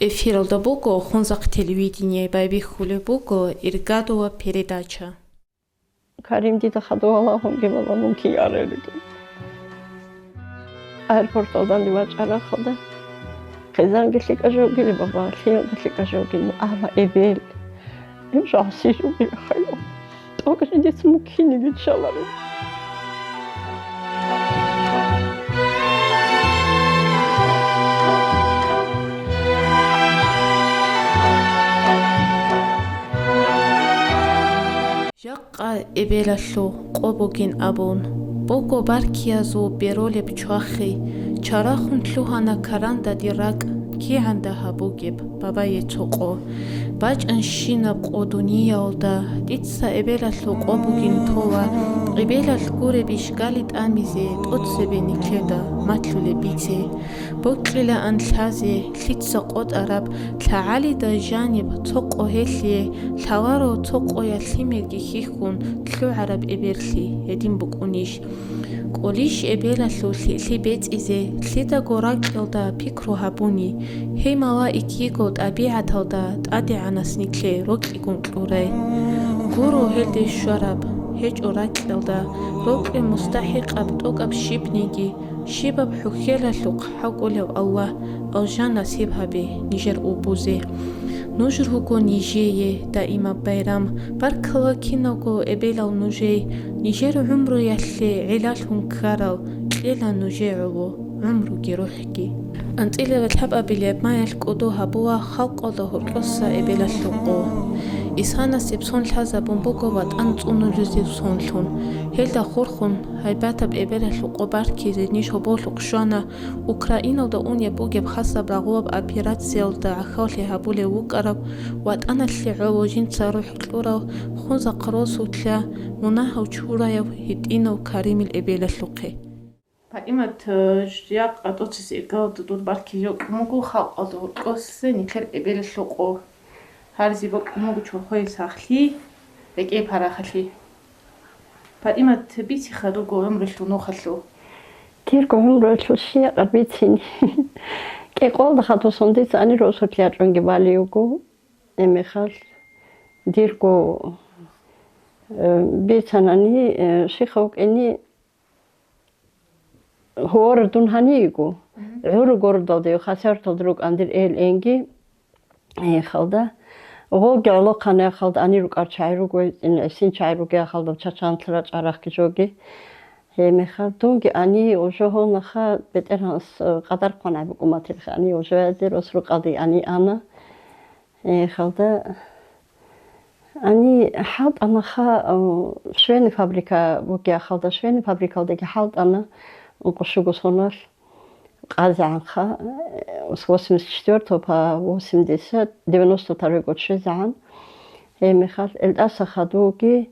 Эфиралда Буго, Хунзак телевидение, Байбихуле Буго, Иргадова передача. Карим дида хадуала хонгивала мунки ярелиду. Аэропорталдан дивачара хада. Кезан гилик ажогили баба, хио гилик ажогили, ама эбел. Им жаси жогили хайо. Тогаш дец мукини вичалару. Жакка эбелаллу қобогин абун. Бого баркиязу беролеб чуахи. Чарахун тлухана каранда дирак. Кианда хабугиб бабае цоқо. Бач аншина қодуния олда. Дитса эбелаллу қобогин това. Эбелал гуре бишгалит амизе. Тотсебе никледа. Матлуле бите. Боклила анлазе. Литса қод араб. Тлаали да жаниб. Цоқо хелие. Тлаваро цоқо ялхимеги хихун. Тлу араб эберли. Едим букуниш. Колиш эбелаллу либет изе. Лида горак елда пикру хабуни. Хеймала икиго табиаталда тади анасникле рок игун клурай. Гуру хелде шараб. Хеч орак елда. Рок мустахиқ абтук шибниги. Шибаб хухелаллук хакулев Аллах. Алжан насиб хаби нижер убузе. Нужр хуко нижее да има байрам. Баркала кинаго эбелал нужей. Нижер умру ялле илал хункарал. Кlela нужеуво умру гирухки. Антиле ватхаб абилеб маял кудо хабуа халқода хурқоса эбелаллуқо. Исхана сепсон лхаза бомбоговат анцунулюзив сонлун. Хелда хурхун хайбатаб эбелаллуқо баркизе ниш хоболуқ шуана. Украинада уне бугеб хаса брагуаб операциялда ахаули хабуле вукараб. Ват аналли ғовожин царух клурав. Хунза қаросу тля мунахав чураяв хитинав каримил эбелаллуқи. Имат жак атоцис игауд дур баркиё мугу халқалду қоссе никер эбелаллуқо. Харзибок мугу чухой сахли беке парахали. Имат бити хаду гоем рэлту нохаллу. Тир гоем рэлту шия битин. Ке қол дахату сондис ани росотлиар ронги балиугу эмехал дирго битанани шихок эни Хор дун ханиго. Хор гордалды хасартал друг андир эл энги халда. Ол гало қана халда анирук арчайруг ин син чайруге халда чачантлар арахки жоги. Хемехал дунги ани ожохонаха бетеранс qaдар қана букуматир хани ожоядир осру qaди ани ана. Халда ани халд анаха швейни фабрика буге халда швейни фабрикалдеги халд ана Укушугус хонал Казанха с 84 по 80 92 год шезан Михаил Эльдаса хадуги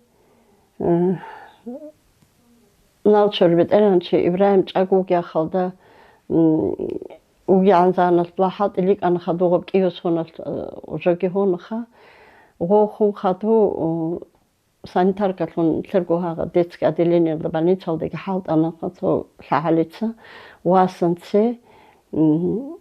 научор ветеранчи Ибраим Чагуги халда уянзанал плахат илик ан хадуг киос хонал ожоги хонаха гоху хаду санитар калун лэргохага детский отделение да больницалдеги халт анахато лахалица уасанце ан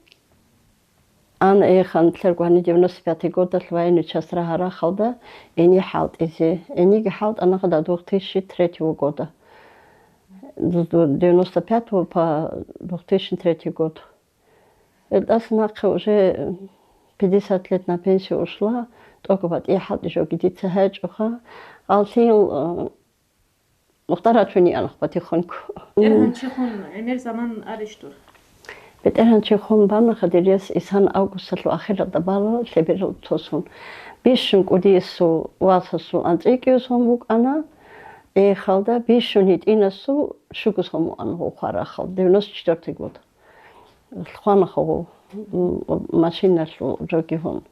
эхан лэргохани 95 года лвайны частра хара халда эни халт изе эни халт анахада 2003 года 95 по 2003 год это нахе уже 50 лет на пенсию ушла только вот я халт еще где-то хаджуха Алсил мухтарачуни анах потихоньку. Эрханчихун эмер заман ариштур. Бет эрханчихун бана хадирес исан августлу ахирда бала леберл тосун. Бишун кудису васасу антикиусун бук ана халда бишунит инасу шугусхому анху хара хал 94 год. Хванаху машиналу жогихун.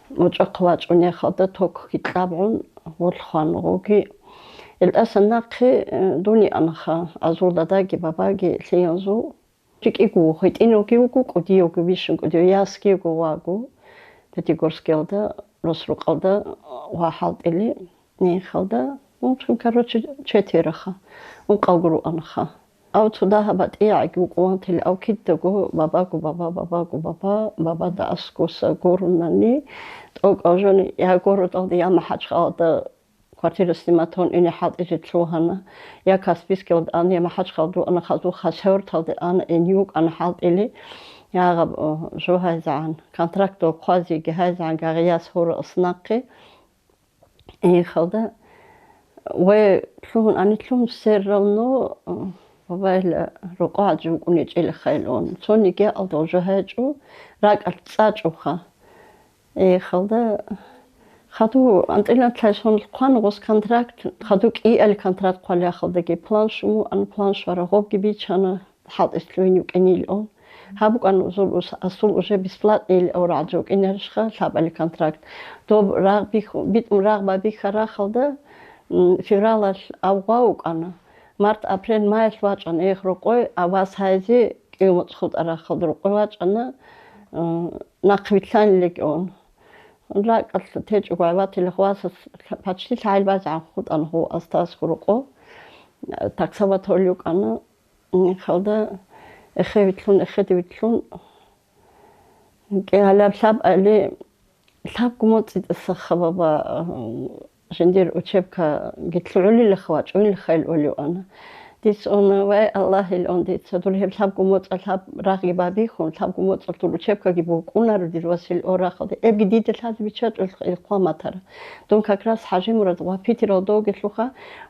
مجاقواج ونیا خدا توک کی طبعاً والخانوگی الاسناقی دونی آنها ازور دادگی باباگی لیازو چیکی گو خیت اینو کیو کو کدیو کو بیشون کدیو یاسکی کو واگو تیگورسکیلدا رسروقالدا وحالت الی نی خدا ممکن کارو چتیرخه اون قلگرو آنها აუ თუდა ჰაბატია იგი უკუანთელი აუ ქიდდოგო ბაბა და ასკოსა გორუნანი ტოკოჟონი იაგოროტალდი ამაჰაჩხალდა კვარტირას სიმათონ ინე ჰატიჟე ჩოჰანა იაკასპისკელდ ანი ამაჰაჩხალდუ ანა ხალდუ ხაშეორთალდი ანა ენიუკ ანა ჰალტილი იაღა ჟოჰაზან კონტრაქტო ყვაზი გეჰაზან გაღიას ჰორ სნაკი ეხალდა ვე ჩუნ ანი ჩუნ სერრავნო ვაილ როყაჯუ კუნე ჭელი ხაილონ ცონი ге ალდო ჟოჰაჯუ რაკა წაჭუხა ეხალდა ხადუ ანტილათაშონ ყანღოს კონტრაქტ ხადუ კი ალი კონტრაქტ ყალი ახალდა ге პლანშუ ან პლანშარა ღობგი ბიჩანა ჰალტის ტრუინი კენილონ ჰაბუკან ზულუს ასულ უჟე ბისპლატნილი ორაჯო კინერშხა ლაბალი კონტრაქტ დო რაღბი ბიტმ რაღბა ბიხარა ხალდა ფევრალაშ ავყაუკანა მართ აპრილ მაის ვაჭან ეხროყო ავას ჰაიზე კიმოცხუტარა ხალდრო ყვაჭანა ნახვითლან ლეკონ რაკალ თეჭუა ვათილ ხვას ფაჩი საილბაზ ახუტან ხო ასტას ხროყო ტაქსავათოლიუკანა ხალდა ეხევითლუნ კი ალაბსაბ ალი ლაბ გმოცი სახაბა ჟენდერ უჩებკა გეთლული ლხვაჭული ხელული ანა დის on ვე ალაჰილ on დის დული ლაბ გმოცა ლაბ რაღი ბაბი ხონ ლაბ გმოცა თუ უჩებკა გიბო კუნარ დირვასილ ორახალ ებგი დიდ ლაბ ვიჩატულ ხვამათარა დონ კაკრას ჰაჟი მურად ვაფითი როდო გესლუხა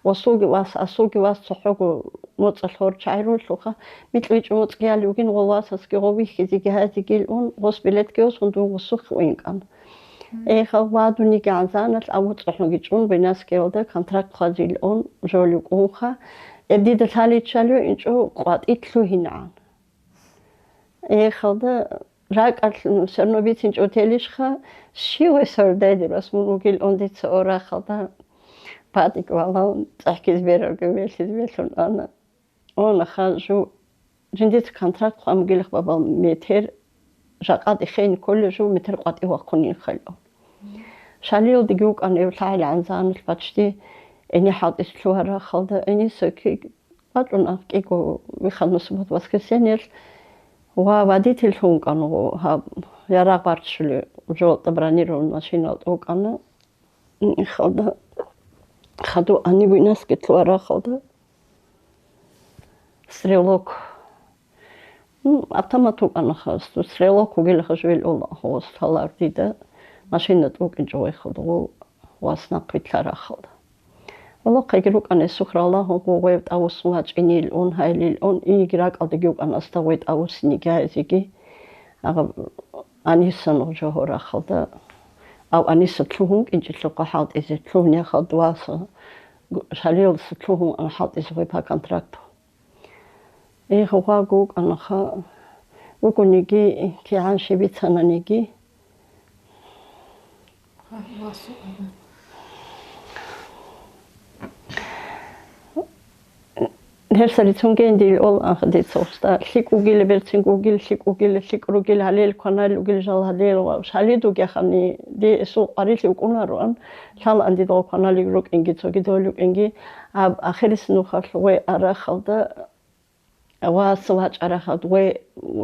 ვასულგი ვას ასულგი ვას ცოხოგო მოცა ხორ ჩაირულ ხა მიტყვიჭ მოწგიალი უგინ ღვასას კი ღვი ხიზი გահაზი გილ on ჰოსპილეტ გეოს on დუ ვსუხ ვინკან ეხა ვადუნი განზანალ აუწოხნოგი ჭუნ ბინას კეოდა კონტრაქტ ხაჯილ on ჟოლი ყუხა ებდი და თალიჩალიო ინჭო ყვატი თლუհინან ეხა და რაკალ სერნობიც ინჭო თელიშხა შივესორდედროს მუნუგილ on დიც ორახალ და პატიკვალა წახკის ბეროგე ვეშის ვეშონ ანა on ხაჟუ ჟინდიც კონტრაქტ ხამგილ ხბაბა მეტერ ჟაყატი ხენ კოლეჟუ მეტერ ყვატი ვახონი ხელო შალიო დგიუკან ევთაილან ზანს ბაჩტი ენი ჰალტის ჩუარა ხალდა ენი სოკი პატრონა კიკო ვიხანოს ვასკესენერ ვა ვადითილ ხუნკანო ჰა იარაღბარჩლი ჟოლტა ბრანირონ მაშინალ უკანა ხალდა ხადო ანი ვინას კეთლარა ხალდა სრელოკ ავტომატ უკანა ხას თუ სრელოკ უგილ ხაშვილ ოლა ხოს თალარდი და მაშინად უკინჯო ეხალდა ვასნა ყითარა ხალდა ვალო ყიგრუკან ესუხრალა ჰოღვევ ტავუსმაჭინილ on ჰაილილ on იგრაკალდი გიუკანას და ვე ტავუსინი გაეზიგი აღა ანისონ ჟოჰორა ხალდა აუ ანისო თუჰუნ კინჭილო ყჰალტიზე თუჰნია ხალდვასო შალიოლს თუჰუნ ჰალტიზე ვეფა კონტრაქტო ეხა გუკან ხა უკუნიგი კიან შებიცანანიგი ვასო ჰერსალიცუნ გენდილ ol ახდიცოხსტა ლიკუგილე ბერცინ გუგილ ლიკუგილე ლიკრუგილ ალელ ქანალ უგილ ჟალალელ შალიდუ გახანი დი ესო ყარილი უკუნაროან შალ ანდი დო ქანალი რუკინგი ცოგი დოლუკინგი ახერის ნუხალ ვე არახალდა ვას ვაჭარახალ ვე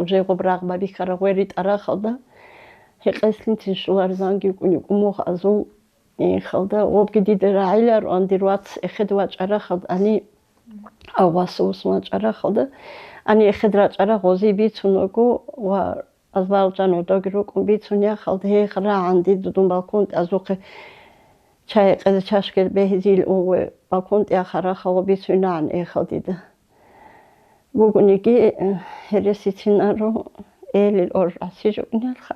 უჟეგო ბრაღმა ბიხარა ვერით არახალდა ჰეყესლინცი შუარ ზანგი უკუნი უმოხაზუ ხალდა ობგიდი და აილარ ანდი რვაც ეხედ ვაჭარახალ ანი ავასოს მაჭარა ხალდა ანი ეხედრა ჭარა ღოზი ბიცუნოგო ვა აზვალჯანო დოგირო კუმბიცუნია ხალდა ეხრა ანდი დუდუმ ბალკონ აზუხე ჩაი ყეზე ჩაშკელ ბეჰიზილ უე ბალკონტი ახარა ხალო ბიცუნან ეხალდი და გუგუნიგი ჰერესიცინარო ელილ ორ ასიჟუნახა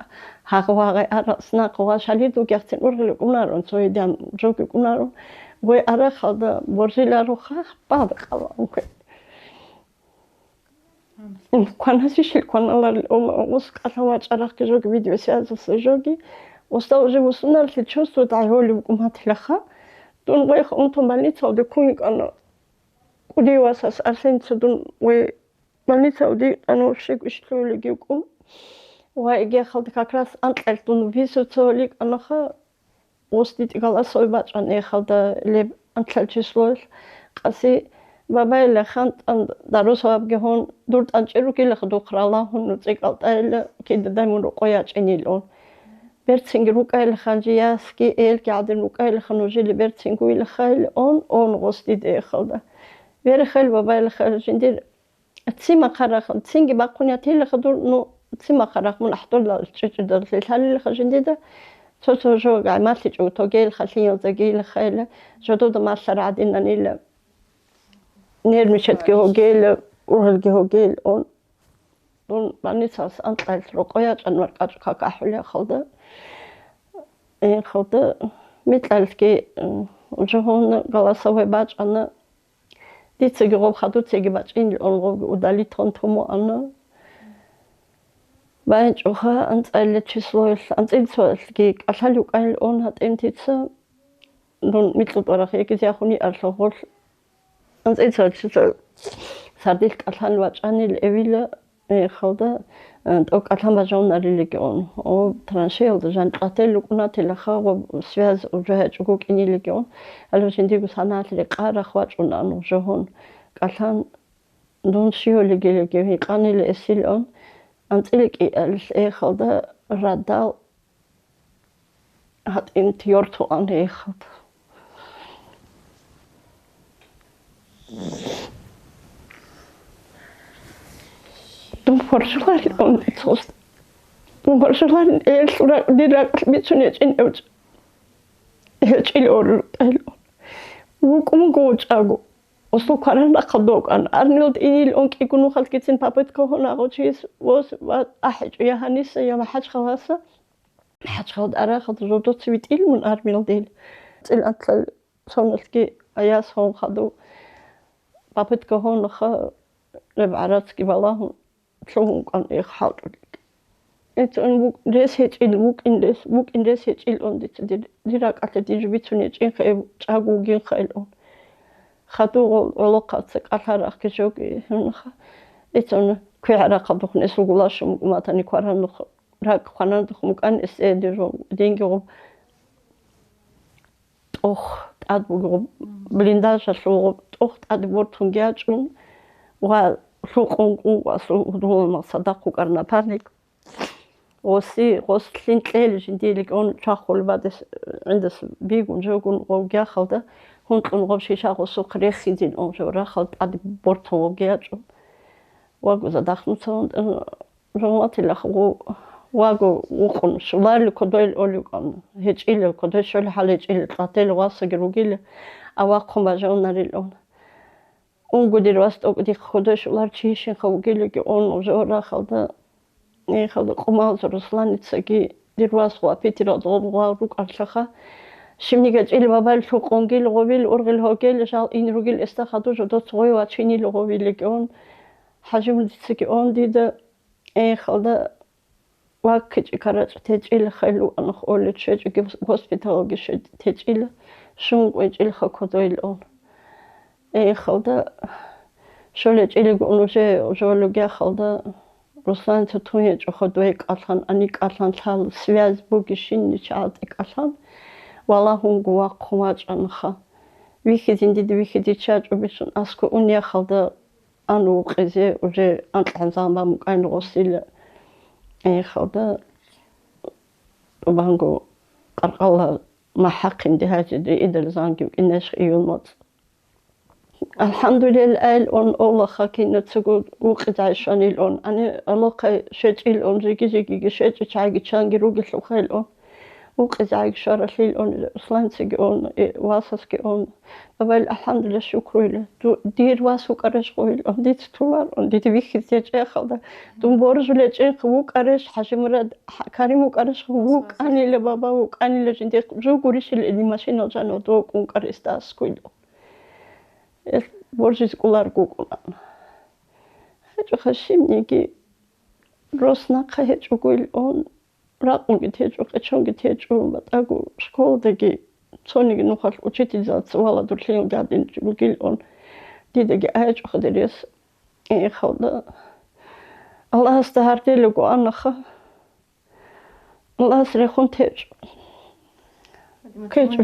ჰაღვაღე არასნა ყვა შალიდუ გახცენ ორგლე უნარონ ცოიდან ჯოკი უნარო ვე არა ხალდა ბორზილარო ხა პად ყავა უკვე ქანასი შექანალარ ოს ყავაჭარახ ჯოგი ვიდეო სიაზოს ჯოგი ოსტაუჟე უსუნალში ჩოსტო დაიოლი უკმათლახა დუნ ვე ხონტო მალიცავდე ქუიკანო კუდივასას არსენცო დუნ ვე მალიცავდი ანუ შეგვიშლული გიკუ ვა იგი ხალდა კაკრას ანტელ დუნ ვისოცოლი კანახა ოსტიტ გალასოი ბაჭან ეხალდა ლებ ანტელჩისლოს ყასი Babayla xan darosab gehon durt ançeru gele xduqrala hon tsiqaltayla kiddamun qoyaçenilon bertsingi ruqayla xanjiyaski el qadin ruqayla xanujili bertsingu il khayl on qosti de xalda ver khayl babayla xanjindir tsima qaraq tsingi baqunyatil xdur no tsima qaraq mun ahtorla chichidar halil xanjindida Sojo gamati utogel khaliyo zagil khayla jodo da masara adinanila Nermichet gehogel urel gehogel on banitsas antqals roqoyat anwar qaqahule khalda khalda mitlalski johon galasove bachana ditsegi rob khadu tsegi bachin on udali tontomo ana Bainchoha antqalle chisloil antqilsolgi qallali uqal on hat entitsa non mitlutorach ekisiakhuni arlogol Antqilsolgi sardil qallal wachanil evila khalda то qallamba journalilgion o transhel jan qatel uqnatel khago связь уже чугукинилгион алlo синдигу санаатле qara khwachuna no johon qallan non shiolgilgi qanil esilon Antqilki khalda radal hat in Tjorto angeegeld. Toen voorslag on het host. Toen voorslag eerst direct met zo'n in uit. Het il or. Hoe kom goed ago. Oslo karana qadok an Arnold inil onk ikunu khalkitsin papet kohona gochis was wat ahj ya hanisa ya mahaj khawasa mahaj khawd ara khad rodot svit ilmun Arnold il til atl sonalki ayas hon khadu papet kohona kha rebaratski balahu shon kan ikhad et un reset il book in reset il on dit dirak atlet jvitsuni chin khe chagugin khailon خطو ولقات قرار أخكشوكي هنخ إتون كويعرا قبضخ نسوغلاش ماتني كواران نخ راك خانان دخ مكان إسئديرو دينجو أخ أدبو بلنداج أشلو أخ أدبور تونجاجون وشوقون وصلو مصدقو كارنا بارنيك وسي غسلين تليل جنديلك أون شاخول بعدس عندس بيجون جوجون وجا خلده هون قنقب شيشة غسوق ريخيدين أو جورا خلط عدي بورتو جاجو واجو زداخن صوند جواتي لخو واجو وخن شلال كدويل أولي كان هيج إلى كدويل شل حالج إلى تلاتيل واسق روجيل أواقهم بجونا للون أونجو واست أودي كدويل شلال شيشين خوجيل كأون جورا خلطة خلطة قماز رسلان تسقي ديرواس وابيتي رضوب وروك أرشخة Şimdigeç il babal çok ongil gobil urgil hogil şal in rugil istahadu jodo tsoy wa çinil gobilik on hajim ditsiki on dide khalda vakit karaç tecil khalu an khol çecik hospitalogi tecil şun qecil khakodoil on khalda şöyle çelik onuje ojologiya khalda Ruslan tutuye çoxodoy qalhan ani qalhan tal связь bugişin çalt qalhan والله هو قواج أنخا ويخدين دي ويخدي تشاج وبيشون أسكو أنيا خلدا أنو قزي وجي أنت حنزان بمكان غسيل أي خلدا وبانغو قرقلا ما حق دي هاجي دي إدل زانجي إناش إيون مات الحمد لله الأون الله خاكي نتسقو وقت عشان الأون أنا ألاقي شيء الأون زيكي شيء تشاجي تشانجي روجي سوخي الأون وقزعك شرف للأون سلانسك أون واسسك أون بابا الحمد لله شكر له دير واسوك أرش قوي أون ديت توار أون ديت بيخي تيجي خلدا دون بورج ولا تيجي خوك أرش حاجة مراد كريم وك أرش خوك أني لبابا وك أني لجندي جو قريش اللي ماشين وجانو دوك وك أرش تاس كله بورج سكولار كوكولا هجو خشيم يجي روسنا خهجو قوي أون راقونgi თეჭო ყეჩონgi თეჭო მატაგო სკოლდეგი ცონიგი ნუხალ უჩიტიზაც ვალა დურლიონ გადინ გილონ დიდეგი აეჭო ხდერეს ეხავდა ალას დაარტილგო ანახა ალას რეხონ თეჭო ქეჭო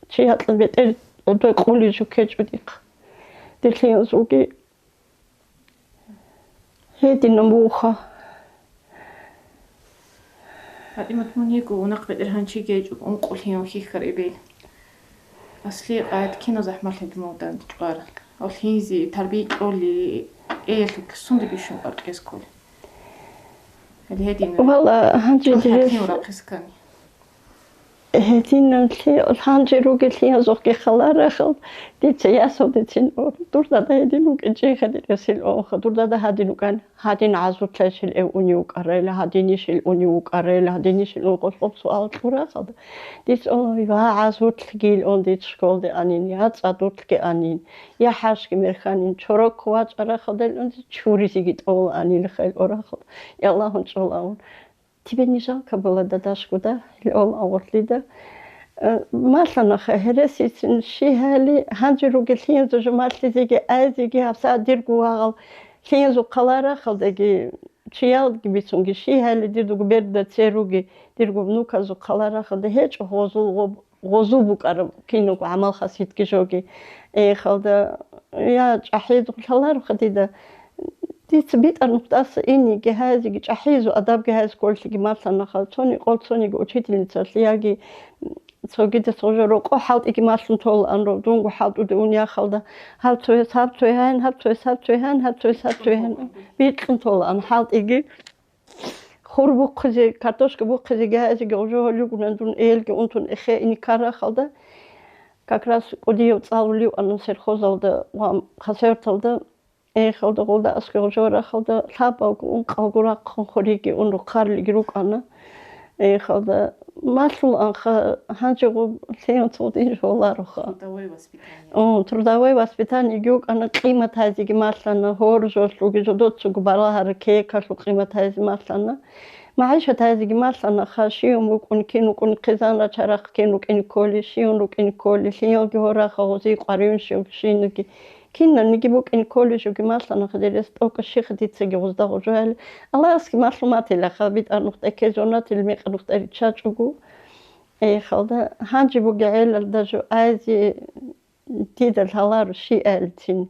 ჩიატლ ბეტერ ოდო ყული ჯო ქეჭო დიხ Delhian sugi. Hedin muha. Hadimat muniku unaq bedirhanchi gejuk unqulhion khikhribel. Asli qad kino zahmalhid modan tqara. Olhinzi tarbi qoli eeluk sundi bishun qarqeskol. Hedin. Walla hanji raqiskan. Hedin hanji rugelhian zoqi khalara khald. Ditse yasodetsin durda da hedin uqeje khadirasil durda da hadin uqan hadin azutlasil uni uqarela hadinishil uni uqarela hadinishil uqoqop sual qura khald. Dits only va azutlgil on dit skolde anin ya tsadutke anin ya hashki merkhanin chorok qwachara khodel on churisi gitol anin khel ora khald. Yallahun cholaun Tibeniza kabula da daskuda ol awortlida Matlana heresin shihali hanji rugelhian zo matlizige azige hafsa dirguagal hian zo qalara khaldagi chial gibisungi shihali dirgu berda tserugi dirgu nuka zo qalara khalda hech gozul bukar kinu amal khasit kishogi khalda ya ahid qalar khadida Dit bit anqtas ini gehazigi ahizu adab gehaz kolsigi matlana khaltoni qoltsoni uchitilnitsa liagi Sogite sojoro qo halt iki maslun tol anro dungu halt ude unya khalda halt han bitqin tol an halt igi khurbu qizi kartoshka bu qizi gehazigi ojolugunan dun elge untun exe ini kara khalda как раз qodiyo tsaluli an serxozalda khasertalda Khalda qolda asqojora khalda lhaba un qalgura khorigi un qarligi rukana khalda masul an hanjigu seotsodi jolar kha трудовое воспитание гюк ана qimataziги маслана хоржослуги жодотсуг барахар кекашу qimatazi маслана معيشتازиги маслана хашиум укун кинукун qizanra charaq kinukин коли шиунукин коли сиоги хора khozi qaриун шинуки Kinna nigibuk in college gemaslan khadires tok shikhditsege gozdagojoel alaski maslumatela khabit anuqt ekezonat ilmiqnuqt erichachugu khalda hanjibu gael dajo azi tidal halar shi eltin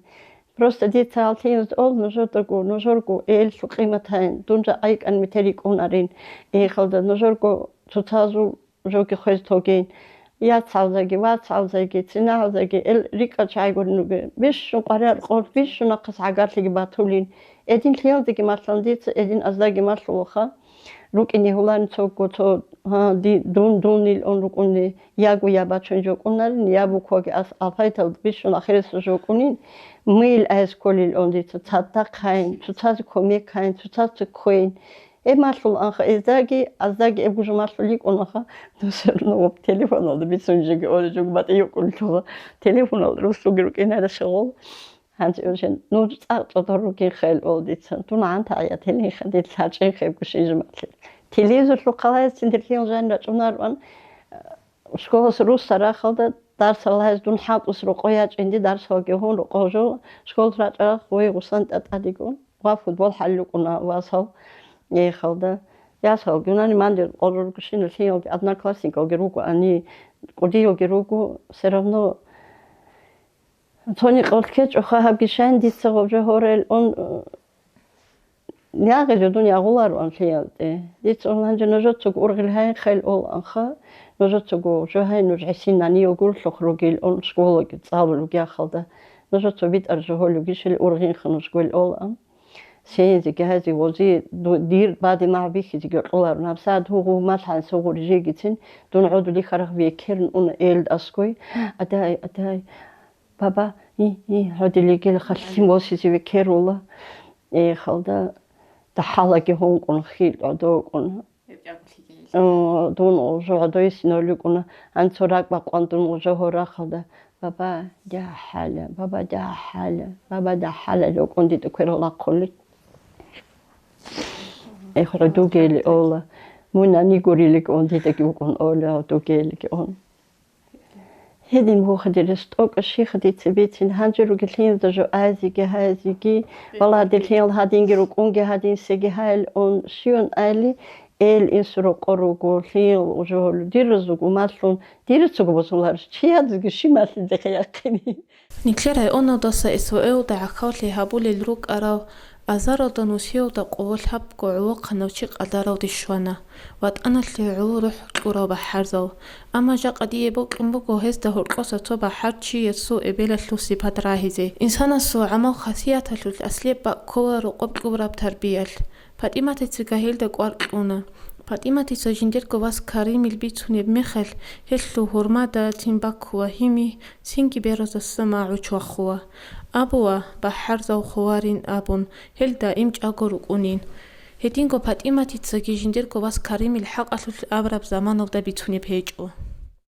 Просто деталтинс ол ножоргу эл qimatayn dunja ayk an miterik unarin khalda nojorgu tsutsazu jogi khoz togen Я цаузаги ва цаузаги цинаузаги эл рика чайгорнуге биш qarel qol биш naqas agарлиги батулин эдин хиолдиги масландиц эдин аздаги маслуха рукини хулан цогото ди дунил он рукуни ягу ябачонжо кунарин ябукоги ас алфайтал биш нахерес жокунин мил аз колил он диц цатта кайн цуцаз комек кайн цуцаз коин Emasul anha ezagi azagi ebujumasulik onaha no telefon oldu bir sonraki olacak bat yok oldu telefon oldu ruslugi kenara şol hangi öjen no çatoruki xel oldu için tunan taya telin xedit saçın xebuşijmatli televizorlu qalaysin telefon janra çunarvan şkolas rus saraxalda dars alaz dun hat usru qoyaç indi dars hoge hon qojo şkol traqa qoy qusan tatadigun va futbol hallukuna vasal Khalda yasal gunani mandir olurgushino sinogi одноклассника руку они qodiyogi ruku все равно Toni qolkeç oxahabgishan ditsogoje horel on Niage dunya gular on khiyalde dit onanje nojotsug urgilhay khel ol anxa nojotsugo johay nujhisinani ogul xrogil on skologi tsaulugi khalda nojotsu bit arjoholugi shel urgin khnushgol ol an Seyzi gehazi vozi dir badi ma'bihi zigqolar nafsad hugu mathan sogurje gitsin dun udli kharaq ve kern un eld askoy atay baba hadili gel khalsim vosi ve kerola khalda tahalaki hon kon khil adokon dun ojodoy sinolukuna an sorak baqantun ojohora khalda baba da hala lokon dit kerola qolli Dugeli ola muna nigurilik on dit on ola dugeli on Hedin hoogdires ook shikhdit bitin hanjuru gelhin da jo azige hazigi wala del heel hadin geruk onge hadin sege hal on shion ali ელ ინსრო ყორუგო ლილ ჟოლ დირზუგუ მასლუნ დირცუგუ ბოსულარ ჩიაძგი შიმასლი დეხიახინი Никлера онодоса эсоэуда акаулли хабулил рук арав азарода нусиода qovol habgo uwaqanawchi qadarodi shwana wat analli uruh qura baharzaw ama jaqadi ebo qimbugo hesda horqosa to baharchi yesu ebelallu sipatrahize insana su ama khasiyatallu asli ba kowaru qobqurab tarbiyal Fatimati gahilda qarquna Fatimati sojindir kovas karimil bitsuneb mexel hellu hormada timbakwa himi singi beroza sama'u chwakhwa Abua baharzaw khawarin abun helda imch'agoru qunin Hedingo Fatimati sojindir kovas karimil haqalul abrab zamanovda bitsuneb hech'u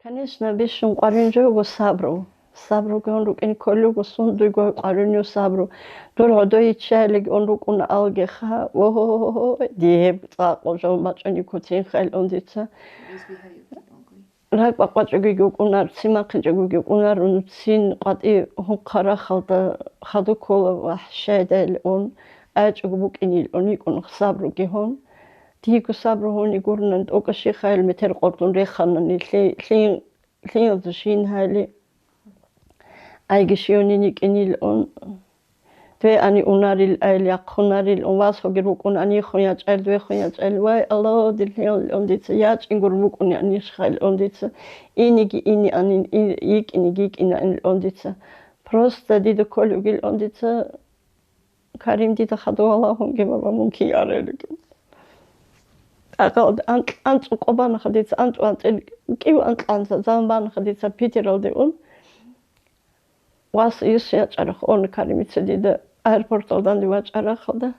Конечно bishun qarinjo go sabro gondu ken kollu go sundu go qarinjo sabro Dor odoi chalik ondu kun alge kha wo die qaqojo machani kutin khal onditsa Rak baqachogi kunar simakhichogi kunar sin qati huqara khalda khadu kola wahshadal on achogu bukinil oni kun sabro gihon Digo sabro honi gurnan okashi khal meter qotun rekhanani hlin shin hali Aigishionini kinil on Dwe ani unaril aili akhunaril on was hogirukun ani khoyach el dwe khoyach el wai Allah dil on dit yach ingurukun ani shkhal on dit inigi ini ani ik inigi in on dit prosta did kolugil on dit karim dit khadu Allah honge baba munki arel aqad ant qoban khadit ant kiw ant anza zamban khadit Peterol de on was is yachar on karimit did airportdan diwachara khoda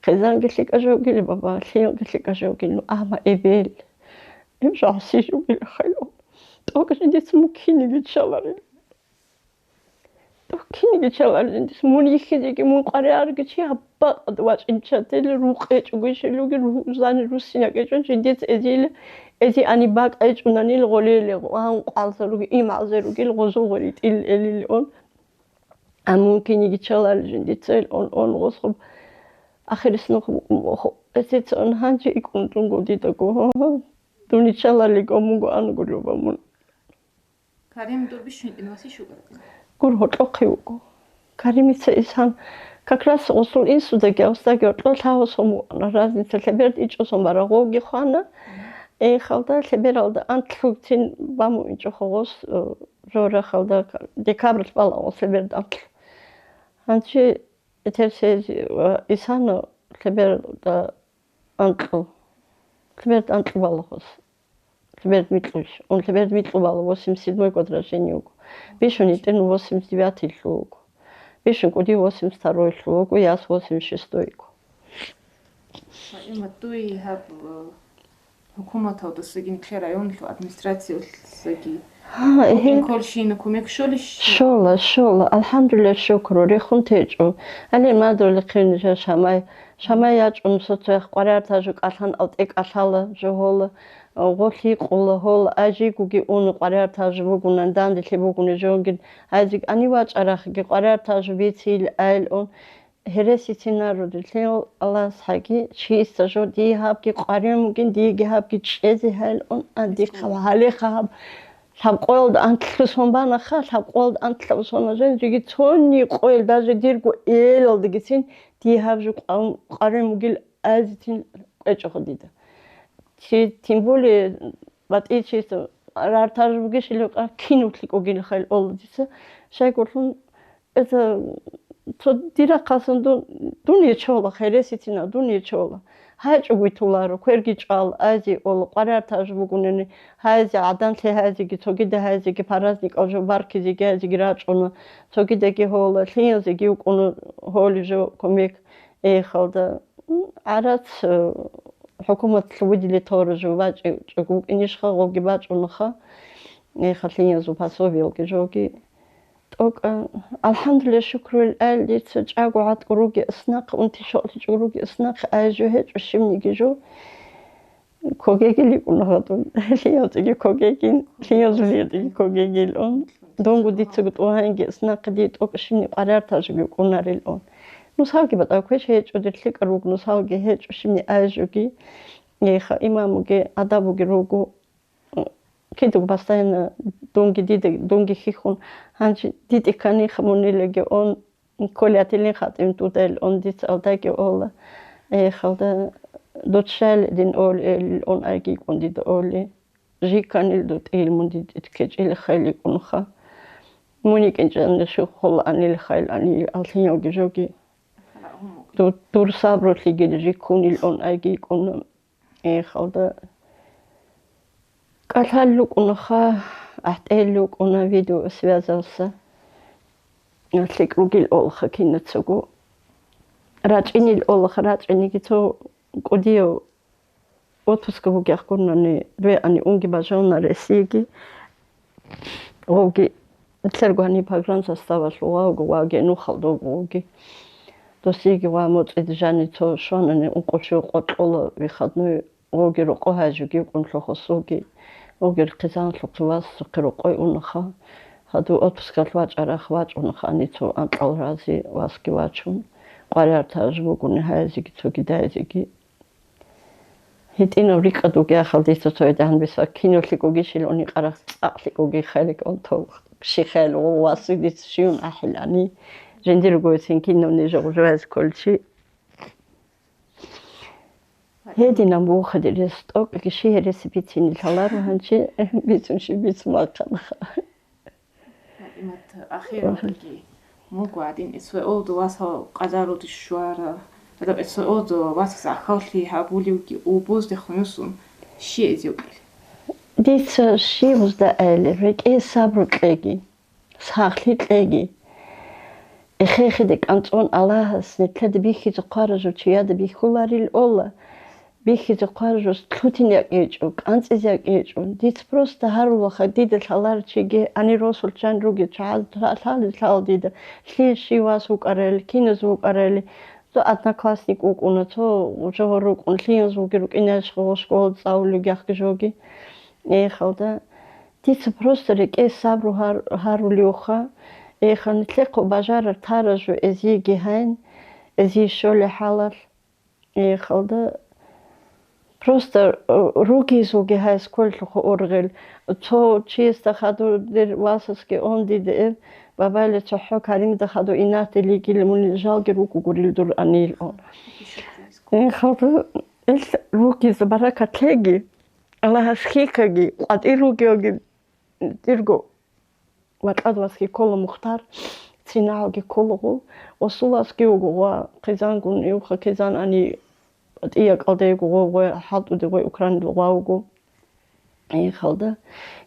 qizan gilikajogi baba hlio gilikajogi ama ebel imshasi jogi khalo tokani dis mukini gichalari tokini gichalari dis muni khidigi mun qari argichi abba dwach inchatel ruqe chugishlugi ruzani rusina gechon dis ezi ani bak echunanil golele an qalsarugi imazerugi gozogori til elil on Amunkini gichalal jinditsel on rosrob akhiris noch esit on hanji ikuntungo ditago dunichalali gomungo anguluba mun Karim durбишин инваси шугар Gur hotloqiugo Karimitsa isan как раз осул инсудаги австаги отлол хаосому разница леберт ичосом барагоги хана халда лебералда антлугтин баму ичохогос жора халда декабрь балаос леберт антл Anche eterse isano leberda antlo lebert antlo balogos lebert mitlush on lebert mitlo balogos 7 квадражениуго бишон итен 89 илуго бишон коди 82 илуго яс 86 иго Иматуи хаб hukumatavdasıgin rayonlu administratsiyasıgi kolşini kumek şola alhamdulillah şükür rexun teco ali madrol qinja şamay yaçun sotsaq qarartajuk alhan altek alhala johol Goli qola hol aji gugi un qarartaj bugunan dandili bugune jogin aji ani waçaraxgi qarartaj vitsil al on Heresitinaro de Leo Allah sagi çiğ jo di habki qarim gin di habki çezi hal on adi khali khab sab qold antluson bana khal sab qold antluson jegi toni qold daje dirgo el oldu gitsin di habju qarim gil azitin eçoxdida çi timboli bat içiso artar bugi shilo kinutliko gil khal oldu disa şey gorlun это то дирақасан дуния чола хереситина дуния чола хаჭუგვი თულარო ქვერგი ჭალ აზი ოლ ყარართაჟ ბუგუნენი ჰაიზი ადან თეჰაზი გი თოგიდა ჰაიზი გი ფარაზნი კოჟო ბარქიზი გი აზი გი რაჭონო თოგიდა გი ჰოლ ლინზი გი უკუნ ჰოლი ჟო კომიკ ეხალდა არაც ჰუკუმათ ლუდილი თორო ჟო ვაჭი ჭუგ ინიშხა გოგი ბაჭონო ხა ეხა ლინზუ ფასოვიო გი ჟოგი Alhamdulillah şükrül elde çaguat gurugi ısnak unti şoli gurugi ısnak ajo hiç şimdi gijo kogegili unadun yazıgi kogegin yazılıydı kogegil on dongu ditsugut o hangi ısnak dit o şimdi qarar tajı kunaril on nusavgi bata kweş hiç ödetlik arug nusavgi hiç şimdi ajogi ეხა იმამუგე ადაბუგე როგორ კიდევ постоянно დონგი ხიხუნ ანჩი დიდიქანი ხმუნილეგე on კოლიატილინ ხატიმ ტუდელ on დიც ალდაგე ოლა ეხალდა დოჩელ დინ ოლ on აიგი კონდი ოლი ჟიკანილ დოთ ილმუნდი თქეჭილ ხელი კუნხა მუნიკენჭან შეხოლ ანილ ხაილ ანილ ალთინიოგი ჟოგი დურ საბროთლიგი ჟიკუნილ on აიგი კონ ეხალდა Каталлукунха аттеллукуна видео связался. Атликругил олха кинацугу. Рачинил олха рачинигито кодио отпускову гяхкуннани две ани унги бажона ресиги. Оги цергуани пагран составашлуа оги нухалдогоги. Досиги ва моциджанито шонани ункошо qotlolo вихадну оги роқоҳажуги кунлохосуги. Ogir qizan luqwas qirqoy unxa hadu otpuskal waჭara xwaჭ unxa nitso anqal razi waski waչun qariartaj vuguni hayzigi tsogi daizigi hitino riqadugi axaldi tsoydan besa kinolikogi shiloni qaraq aqlikogi xelik onto shixel wasidi shiun ahilani jendirgoisin kinoni jogvaz kolchi Hedinam buxadir stok ki şehir resipitini talar hançi bitsunşi bitsumakana. İmat axiraki muqadin isve oldu vasa qazarudu şuara da isve oldu vasa xalqi habuliuki ubuz de xunusun şiez yok. Dis şivuz da elrek sabrtlegi saxlitlegi Ეხეხიდე კანწონ ალაჰას ნეთლად ბიხი ზყარაჟო ჩიად ბიხულარილ ოლა ბიხი ზყარაჟოს თუთინია კეჭო კანწიზია კეჭო დიც პროსტა ჰარულახა დიდ თალარჩიგე ანი როსულ ჩან როგი ჩალ თალდიდ შიში ვას უკარელ კინოს უკარელი то одноклассник უკუნა то ჟორო უკუნ ლინოს უკირუ კინას შკოლა წაული გახგჟოგი ეხალდა დიც პროსტა რეკე საბრუ ჰარული ოხა ეხან თლეკო ბაჟარ თარაჟო ეზი გეჰან ეზი შოლე ჰალალ ეხალდა просто руки зуге хай сколько оргел то чисто хаду дер васаске он диде бабале чохо карим да хаду инатели гилмун жалге руку гурил дур анил он ეხალდა ეს руки за баракатлеги аллах хикаги ати ругиоги дирго ვატყადვასკი კოლო მუხტარ ცინაოგი კოლო ოსულასკი უგვა ყიზანგუნ იუხა ქეზანანი ტია ყალდე უგვა ჰალტუდე უკრაინი უგვა ეხალდა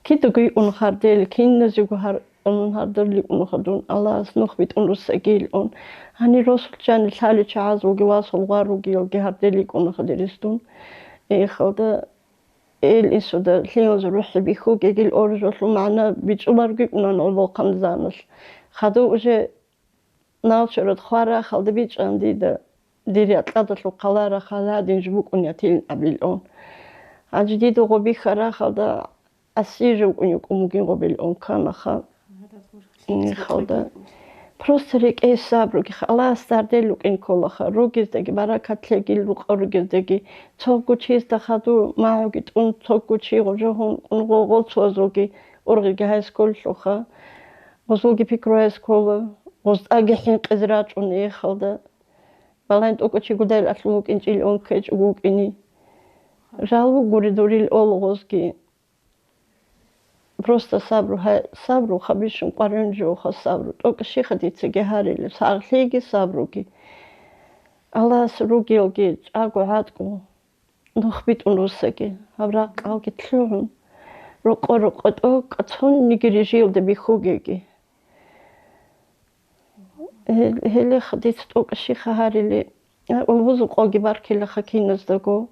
კიტუგი უნხარდელ კინეზუგ ჰარ უნხარდელი უნხადუნ ალას ნუხბით უნუსეგილ უნ ანი როსულჩანი ხალი ჩაზუგი ვასულღარუგი ოგი ჰარდელი უნხადერისტუნ ეხალდა ელ ისოდა ლინოს რუჰი ბიხუგი გილ ორჟოლუ მანა ბიჭულარგი კუნან ოლო ხამზანოს ხადო უჟე ნაუჩეროთ ხვარა ხალდი ბიჭანდი და დირია ტყადლუ ყალარა ხალადინ ჟბუკუნია თილ აბილონ აჯდი დუღო ბიხარა ხალდა ასიჟუ კუნი კუმუგი ყობილ on ხანახა ხალდა просто рекე საბრუგი ხალა სტარდელუ კინ კოლახა როგიზდეგი ბარაკათლეგი ლუყორგიზდეგი ცოგუჩის და ხადუ მაუგი ტუნ ცოგუჩი ღოჟონ ყოლცოზოგი ორგი გაისკოლშოხა ოზოგი ფიქროესკოლა ოზაგი ხინ ყიზრაჭუნი ხალდა ბალანტ უკუჩი გუდელ ახლუ კინჭილ on ქეჭ უგუკინი ჟალუ გურიდურილ ოლღოზგი Просто сабру хабишун qarınjı oxa sabru. Toq şixaditse geharili sarxligi sabrugi. Allah srugilgi çago hatqu. Nuxbit unusagi. Habra qalgi tlurun. Roqo to qatson nigirjilde bixugegi. Hele xadit toq şixaharili. Ulbuzu qogi barkili xakinazdago.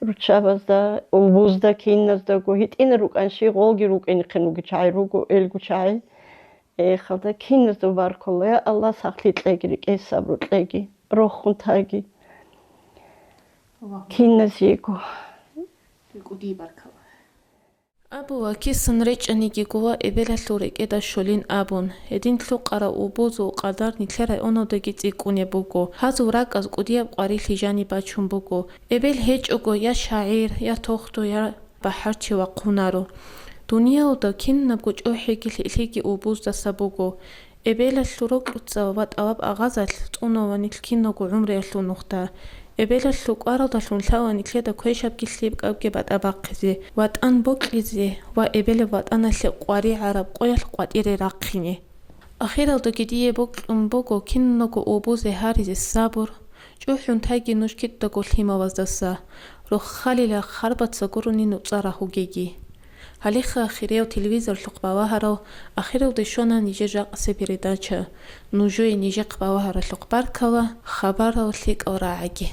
Ruchavazda ulbuzda kinazdago hitin ruqanshi golgi ruqini qinugi çay ruqu elgu çay xalda kinazda barkolla Allah saxlitlegi qesabrutegi roxuntagi kinaziko Qudi barkala Абуа кисын речаниги гуа эбелаллури кеда шолин абун. Эдинтлу қара убузу qaдар нитлера онодеги цикуне бугу. Хазу раказ кудия qaри лижани бачун бугу. Эбел хеч угу я шаир, я тохту, я бахарчи ва қунару. Дунияуда кинна гуч охиги лиги убуз да сабугу. Эбелаллурок утсават аваб агазал тунова нитлкинногу умреаллу нухта. Эбелаллу qaradallun лавани кледа квешап кислиб кабге батабаққизи ватан боклизи ва эбеле ватаналли qaри араб qoyal qatire raqқини. Ахиралду гидие боклумбого кинногу убузе харизи сабур. Чухун таги нушкиттогу лимаваздаса. Руххалила харбатса гуруни нуцарахугеги. Халиха ахирео телевизор луқбаваҳаро ахирео дешона нижежақси передача нужуи нижеқбаваҳара луқбаркава хабаро ликъаврааги.